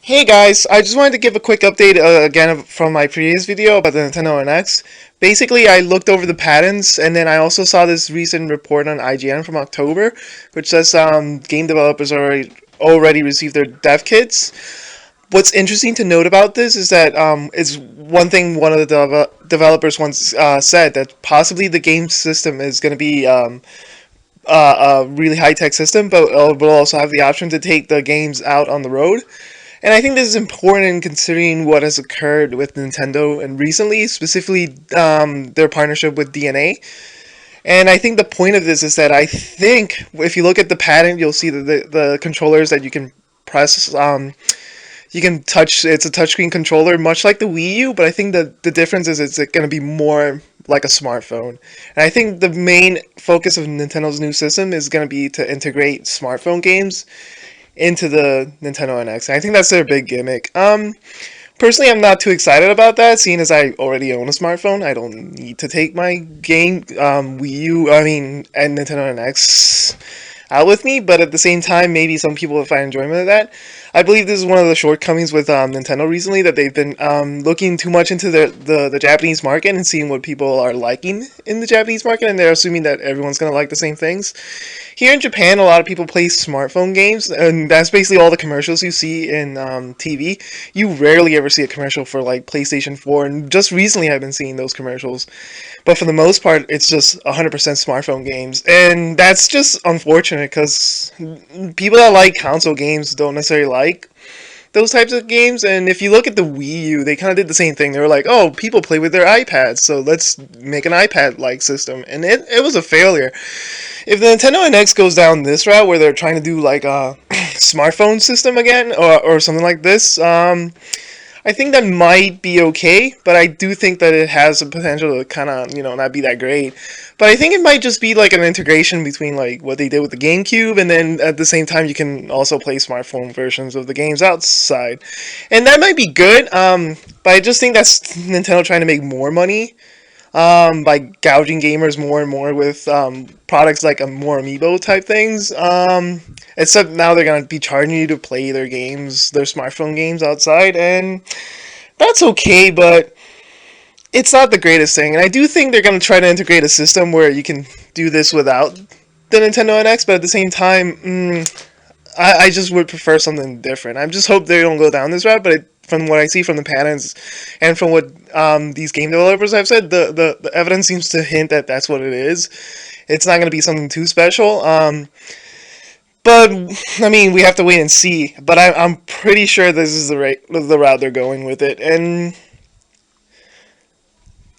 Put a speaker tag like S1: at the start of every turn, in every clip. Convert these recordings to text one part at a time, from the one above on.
S1: Hey guys, I just wanted to give a quick update again from my previous video about the Nintendo NX. Basically, I looked over the patents, and then I also saw this recent report on IGN from October, which says game developers already received their dev kits. What's interesting to note about this is that it's one thing one of the developers once said, that possibly the game system is going to be a really high-tech system, but will also have the option to take the games out on the road. And I think this is important considering what has occurred with Nintendo and recently, specifically their partnership with DNA. And I think the point of this is that I think if you look at the patent, you'll see that the controllers that you can press, you can touch. It's a touchscreen controller, much like the Wii U, but I think the difference is it's going to be more like a smartphone. And I think the main focus of Nintendo's new system is going to be to integrate smartphone games into the Nintendo NX. I think that's their big gimmick. Personally, I'm not too excited about that, seeing as I already own a smartphone. I don't need to take my Wii U, and Nintendo NX out with me, but at the same time, maybe some people will find enjoyment of that. I believe this is one of the shortcomings with Nintendo recently, that they've been looking too much into the Japanese market and seeing what people are liking in the Japanese market, and they're assuming that everyone's going to like the same things. Here in Japan, a lot of people play smartphone games, and that's basically all the commercials you see in TV. You rarely ever see a commercial for like PlayStation 4, and just recently I've been seeing those commercials. But for the most part, it's just 100% smartphone games, and that's just unfortunate because people that like console games don't necessarily like those types of games. And if you look at the Wii U, they kind of did the same thing. They were like, oh, people play with their iPads, so let's make an iPad-like system. And it was a failure. If the Nintendo NX goes down this route, where they're trying to do like a smartphone system again, or something like this, I think that might be okay, but I do think that it has the potential to kind of, not be that great. But I think it might just be like an integration between like what they did with the GameCube, and then at the same time you can also play smartphone versions of the games outside. And that might be good, but I just think that's Nintendo trying to make more money by gouging gamers more and more with products like more amiibo type things. Except now they're going to be charging you to play their games, their smartphone games outside, and that's okay, but it's not the greatest thing. And I do think they're going to try to integrate a system where you can do this without the Nintendo NX, but at the same time, I just would prefer something different. I just hope they don't go down this route, but from what I see from the patents and from what these game developers have said, the evidence seems to hint that that's what it is. It's not going to be something too special. But, I mean, we have to wait and see. But I'm pretty sure this is the route they're going with it. And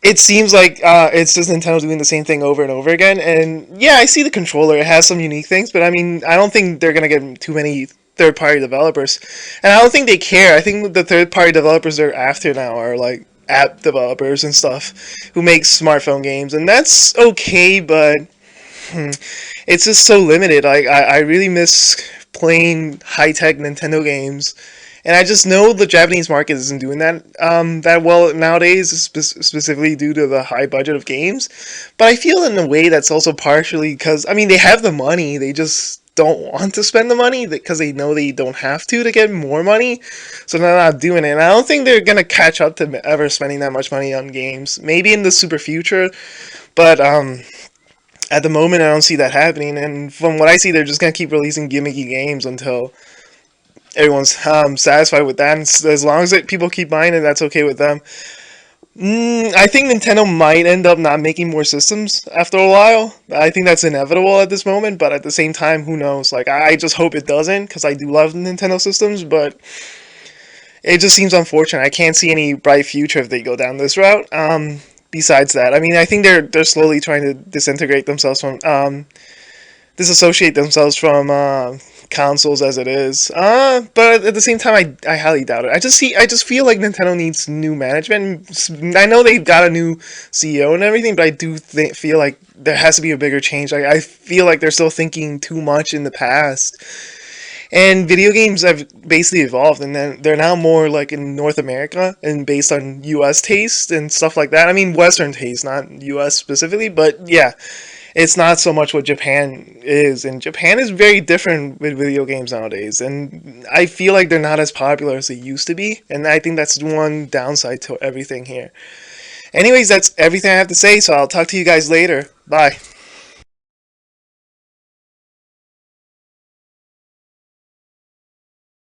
S1: it seems like it's just Nintendo doing the same thing over and over again. And, yeah, I see the controller. It has some unique things. But, I mean, I don't think they're going to get too many third-party developers. And I don't think they care. I think the third-party developers they're after now are, like, app developers and stuff who make smartphone games. And that's okay, but it's just so limited. Like I really miss playing high-tech Nintendo games, and I just know the Japanese market isn't doing that well nowadays, specifically due to the high budget of games. But I feel in a way that's also partially because they have the money, they just don't want to spend the money because they know they don't have to get more money, so they're not doing it. And I don't think they're gonna catch up to ever spending that much money on games. Maybe in the super future, but at the moment, I don't see that happening, and from what I see, they're just going to keep releasing gimmicky games until everyone's satisfied with that, and as long as people keep buying it, that's okay with them. I think Nintendo might end up not making more systems after a while. I think that's inevitable at this moment, but at the same time, who knows? Like, I just hope it doesn't, because I do love Nintendo systems, but it just seems unfortunate. I can't see any bright future if they go down this route. Besides that, I think they're slowly trying to disassociate themselves from consoles as it is. But at the same time, I highly doubt it. I just feel like Nintendo needs new management. I know they've got a new CEO and everything, but I do feel like there has to be a bigger change. I feel like they're still thinking too much in the past. And video games have basically evolved, and then they're now more like in North America and based on U.S. taste and stuff like that. Western taste, not U.S. specifically, but yeah. it's not so much what Japan is, and Japan is very different with video games nowadays, and I feel like they're not as popular as they used to be, and I think that's one downside to everything here. Anyways, that's everything I have to say, so I'll talk to you guys later. Bye.